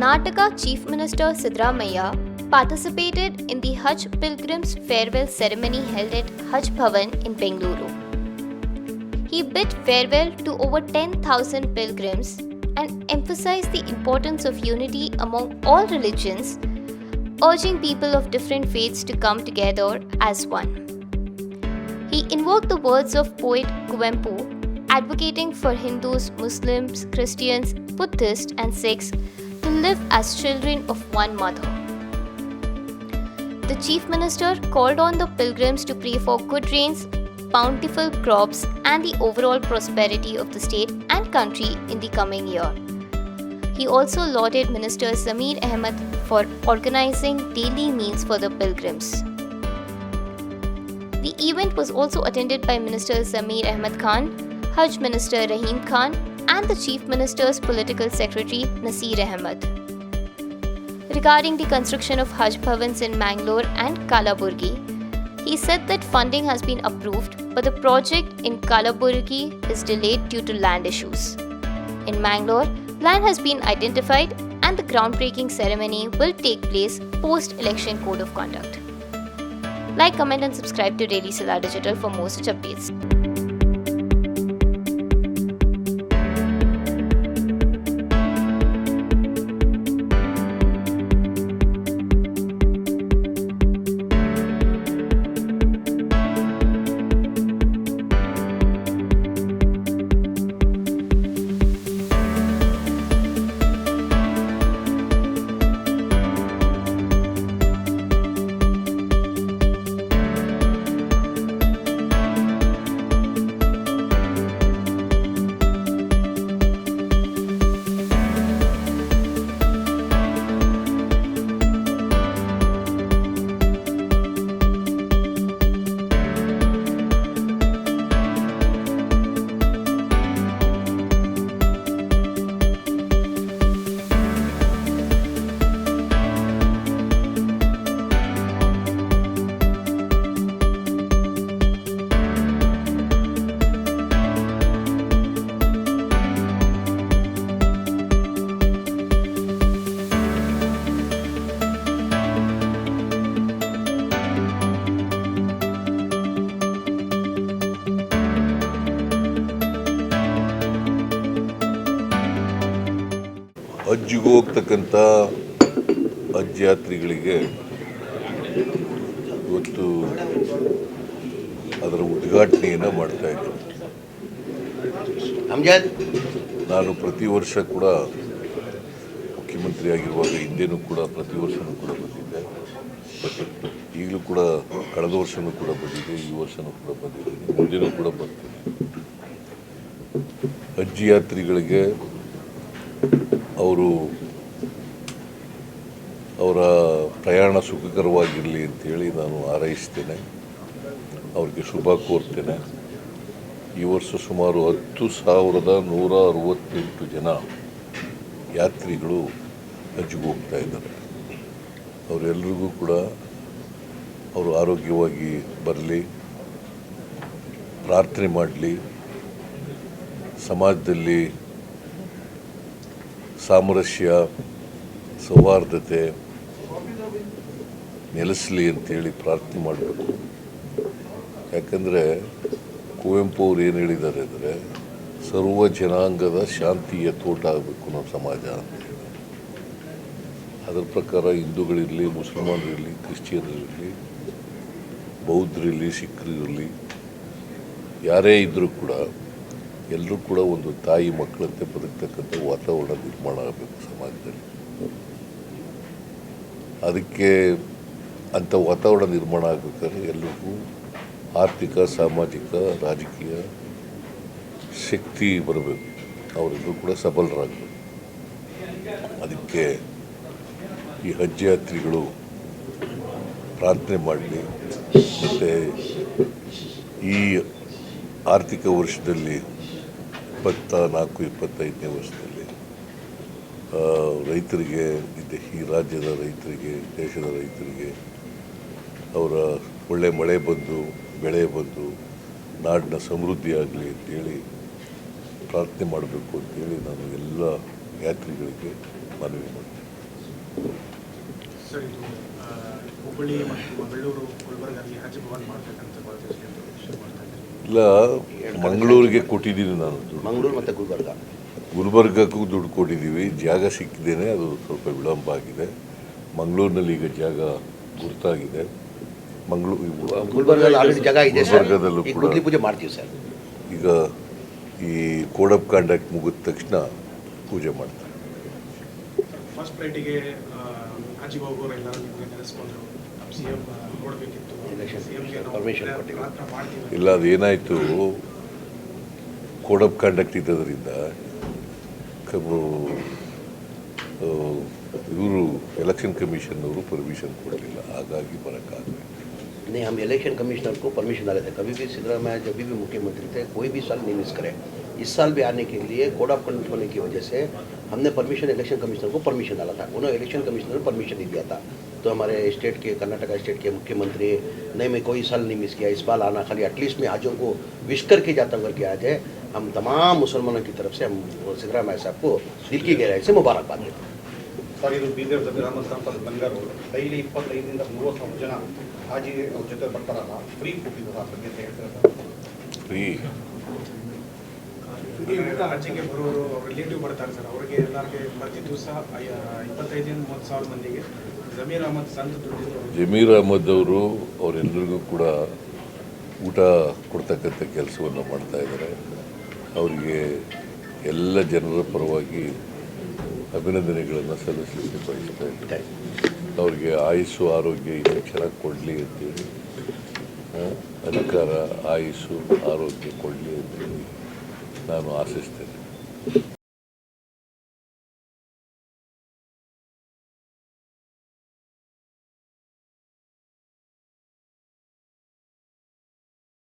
Karnataka Chief Minister Siddaramaiah participated in the Hajj Pilgrims farewell ceremony held at Hajj Bhavan in Bengaluru. He bid farewell to over 10,000 pilgrims and emphasized the importance of unity among all religions, urging people of different faiths to come together as one. He invoked the words of poet Kuvempu, advocating for Hindus, Muslims, Christians, Buddhists, and Sikhs to live as children of one mother. The Chief Minister called on the pilgrims to pray for good rains, bountiful crops, and the overall prosperity of the state and country in the coming year. He also lauded Minister Zamir Ahmed for organizing daily meals for the pilgrims. The event was also attended by Minister Zamir Ahmed Khan, Hajj Minister Rahim Khan, and the Chief Minister's Political Secretary Nasir Ahmed. Regarding the construction of Hajj Bhavans in Mangalore and Kalaburgi, he said that funding has been approved, but the project in Kalaburgi is delayed due to land issues. In Mangalore, land has been identified and the groundbreaking ceremony will take place post-election code of conduct. Like, comment and subscribe to Daily Salar Digital for more such updates. ಹಜ್ಜಿಗೆ ಹೋಗ್ತಕ್ಕಂಥ ಹಜ್ ಯಾತ್ರಿಗಳಿಗೆ ಇವತ್ತು ಅದರ ಉದ್ಘಾಟನೆಯನ್ನು ಮಾಡ್ತಾ ಇದ್ದೀನಿ. ನಾನು ಪ್ರತಿ ವರ್ಷ ಕೂಡ ಮುಖ್ಯಮಂತ್ರಿ ಆಗಿರುವಾಗ ಹಿಂದೆನೂ ಕೂಡ ಪ್ರತಿ ವರ್ಷವೂ ಕೂಡ ಬಂದಿದ್ದೆ. ಈಗಲೂ ಕೂಡ ಕಳೆದ ವರ್ಷವೂ ಕೂಡ ಬಂದಿದೆ, ಈ ವರ್ಷವೂ ಕೂಡ ಬಂದಿದ್ದೀನಿ, ಮುಂದೆನೂ ಕೂಡ ಬರ್ತೀನಿ. ಹಜ್ ಯಾತ್ರಿಗಳಿಗೆ ಅವರ ಪ್ರಯಾಣ ಸುಖಕರವಾಗಿರಲಿ ಅಂತೇಳಿ ನಾನು ಹಾರೈಸ್ತೇನೆ, ಅವ್ರಿಗೆ ಶುಭ ಕೋರ್ತೇನೆ. ಈ ವರ್ಷ ಸುಮಾರು 10,168 ಜನ ಯಾತ್ರಿಗಳು ಹಜ್ಜಿಗೆ ಹೋಗ್ತಾ ಇದ್ದಾರೆ. ಅವರೆಲ್ಲರಿಗೂ ಕೂಡ ಅವರು ಆರೋಗ್ಯವಾಗಿ ಬರಲಿ, ಪ್ರಾರ್ಥನೆ ಮಾಡಲಿ, ಸಮಾಜದಲ್ಲಿ ಸಾಮರಸ್ಯ ಸೌಹಾರ್ದತೆ ನೆಲೆಸಲಿ ಅಂತೇಳಿ ಪ್ರಾರ್ಥನೆ ಮಾಡಬೇಕು. ಯಾಕಂದರೆ ಕುವೆಂಪು ಅವರು ಏನು ಹೇಳಿದ್ದಾರೆ ಅಂದರೆ, ಸರ್ವ ಜನಾಂಗದ ಶಾಂತಿಯ ತೋಟ ಆಗಬೇಕು ನಮ್ಮ ಸಮಾಜ ಅಂತೇಳಿ. ಅದರ ಪ್ರಕಾರ ಹಿಂದೂಗಳಿರಲಿ, ಮುಸಲ್ಮಾನರಿರಲಿ, ಕ್ರಿಶ್ಚಿಯನ್ರಿರಲಿ, ಬೌದ್ಧರಿರಲಿ, ಸಿಖ್ರಿರಲಿ, ಯಾರೇ ಇದ್ದರೂ ಕೂಡ ಎಲ್ಲರೂ ಕೂಡ ಒಂದು ತಾಯಿ ಮಕ್ಕಳಂತೆ ಬದುಕ್ತಕ್ಕಂಥ ವಾತಾವರಣ ನಿರ್ಮಾಣ ಆಗಬೇಕು ಸಮಾಜದಲ್ಲಿ. ಅದಕ್ಕೆ ಅಂಥ ವಾತಾವರಣ ನಿರ್ಮಾಣ ಆಗಬೇಕಾದ್ರೆ ಎಲ್ರಿಗೂ ಆರ್ಥಿಕ, ಸಾಮಾಜಿಕ, ರಾಜಕೀಯ ಶಕ್ತಿ ಬರಬೇಕು, ಅವರೆಲ್ಲರೂ ಕೂಡ ಸಬಲರಾಗಬೇಕು. ಅದಕ್ಕೆ ಈ ಹಜ್ ಯಾತ್ರಿಗಳು ಪ್ರಾರ್ಥನೆ ಮಾಡಲಿ. ಮತ್ತು ಈ ಆರ್ಥಿಕ ವರ್ಷದಲ್ಲಿ 24-25ನೇ ವರ್ಷದಲ್ಲಿ ರೈತರಿಗೆ, ಈ ರಾಜ್ಯದ ರೈತರಿಗೆ, ದೇಶದ ರೈತರಿಗೆ ಅವರ ಒಳ್ಳೆ ಮಳೆ ಬಂದು, ಬೆಳೆ ಬಂದು, ನಾಡಿನ ಸಮೃದ್ಧಿ ಆಗಲಿ ಅಂತೇಳಿ ಪ್ರಾರ್ಥನೆ ಮಾಡಬೇಕು ಅಂತೇಳಿ ನಾನು ಎಲ್ಲ ಯಾತ್ರಿಗಳಿಗೆ ಮನವಿ ಮಾಡ್ತೀನಿ. ಸರ್ ಇದು ಹುಬ್ಬಳ್ಳಿ ಮತ್ತು ಮಂಗಳೂರು ಗುಲ್ಬರ್ಗಲ್ಲಿ ಹಜ್ ಭವನ್ ಮಾಡಬೇಕಂತ ಮಾಡ್ತಾ ಇದ್ದೀನಿ. ಇಲ್ಲ, ಮಂಗಳೂರಿಗೆ ಕೊಟ್ಟಿದ್ದೀನಿ ನಾನು ದುಡ್ಡು. ಮಂಗಳೂರು ಮತ್ತು ಗುಲ್ಬರ್ಗಕ್ಕೂ ದುಡ್ಡು ಕೊಟ್ಟಿದ್ದೀವಿ. ಜಾಗ ಸಿಕ್ಕಿದ್ದೇನೆ, ಅದು ಸ್ವಲ್ಪ ವಿಳಂಬ ಆಗಿದೆ. ಮಂಗಳೂರಿನಲ್ಲಿ ಈಗ ಜಾಗ ಗುರ್ತಾಗಿದೆ. ಗುಲ್ಬರ್ಗದಲ್ಲಿ ಆಲ್ರೆಡಿ ಜಾಗ ಇದೆ ಸರ್. ಗುಲ್ಬರ್ಗದಲ್ಲೂ ಈಗ ಕೂಡ ಗುದ್ಲಿ ಪೂಜೆ ಮಾಡ್ತೀವಿ ಸರ್. ಈಗ ಈ ಕೋಡ್ ಆಫ್ ಕಾಂಡಕ್ಟ್ ಮುಗಿದ ತಕ್ಷಣ ಪೂಜೆ ಮಾಡ್ತಾರೆ. ಫಸ್ಟ್ ಫ್ಲೈಟಿಗೆ ಹಜ್ಜಿಗೆ ಹೋಗೋರು ಎಲ್ಲರೂ ನಿಮಗೆ ನೆನೆಸ್ಕೊಂಡ್ರು. ಸಿ ಎಂ ನೋಡಬೇಕಿತ್ತು, ಸಿಎಂಗೆ Permission ಕೊಟ್ಟಿಲ್ಲ. ಮಾಡ್ತೀವಿ. ಇಲ್ಲ, ಅದೇನಾಯಿತು, ಕೋಡ್ ಆಫ್ ಕಾಂಡಕ್ಟ್ ಇದ್ದದರಿಂದ ಇವರು ಎಲೆಕ್ಷನ್ ಕಮಿಷನ್ನವರು ಪರ್ಮಿಷನ್ ಕೊಡಲಿಲ್ಲ, ಹಾಗಾಗಿ ಬರೋಕ್ಕಾಗಲಿಲ್ಲ. नहीं, हम इलेक्शन कमिश्नर को परमिशन डाले थे. कभी भी सिद्धरामैया जब भी मुख्यमंत्री थे कोई भी साल नहीं मिस करे. इस साल भी आने के लिए कोड ऑफ कंडक्ट होने की वजह से हमने परमिशन इलेक्शन कमिश्नर को परमिशन डाला था. उन्होंने इलेक्शन कमिश्नर ने परमिशन नहीं दिया था. तो हमारे स्टेट के कर्नाटका स्टेट के मुख्यमंत्री नहीं, मैं कोई साल नहीं मिस किया, इस बार आना खाली एटलीस्ट मैं हाजों को विश करके जाता हूँ करके आ जाए. हम तमाम मुसलमानों की तरफ से हम सिद्धरामैया साहब को दिल की गहराई से मुबारकबाद देते हैं. ಸರ್, ಇದು ಬೀದರ್ ಜಮೀರ್ ಅಹಮದ್ ಖಾನ್ ಪದ ಬಂಗಾರು ಡೈಲಿ 25ರಿಂದ 30 ಜನ ಹಾಜಿ ಅವ್ರ ಜೊತೆ ಬರ್ತಾರಲ್ಲ, ಫ್ರೀ ಕೊಟ್ಟಿದ್ದು ಆ ಬಗ್ಗೆ ಹೇಳ್ತಾರೆ. ಫ್ರೀ ಈಗ ಹಜ್ಜಿಗೆ ಬರೋರು ಅವ್ರ ರಿಲೇಟಿವ್ ಬರ್ತಾರೆ ಸರ್. ಅವ್ರಿಗೆ ಎಲ್ಲರಿಗೆ ಪ್ರತಿ ದಿವಸ 25ರಿಂದ 30,000 ಮಂದಿಗೆ ಜಮೀರ್ ಅಹಮದ್ ಸಂತ ದುಡ್ಡಿದ್ದು ಜಮೀರ್ ಅಹಮದ್ ಅವರು ಅವರೆಲ್ಲರಿಗೂ ಕೂಡ ಊಟ ಕೊಡ್ತಕ್ಕಂಥ ಕೆಲಸವನ್ನು ಮಾಡ್ತಾ ಇದ್ದಾರೆ. ಅವರಿಗೆ ಎಲ್ಲ ಜನರ ಪರವಾಗಿ ಅಭಿನಂದನೆಗಳನ್ನು ಸಲ್ಲಿಸಲಿಕ್ಕೆ ಬಯಸ್ತಾ ಇದ್ದಾರೆ. ಅವ್ರಿಗೆ ಆಯುಸ್ಸು ಆರೋಗ್ಯ ಇನ್ನೂ ಚೆನ್ನಾಗಿ ಕೊಡಲಿ ಅಂತೇಳಿ, ಅಧಿಕಾರ ಆಯುಸ್ಸು ಆರೋಗ್ಯ ಕೊಡಲಿ ಅಂತೇಳಿ ನಾನು ಆಶಿಸ್ತೇನೆ.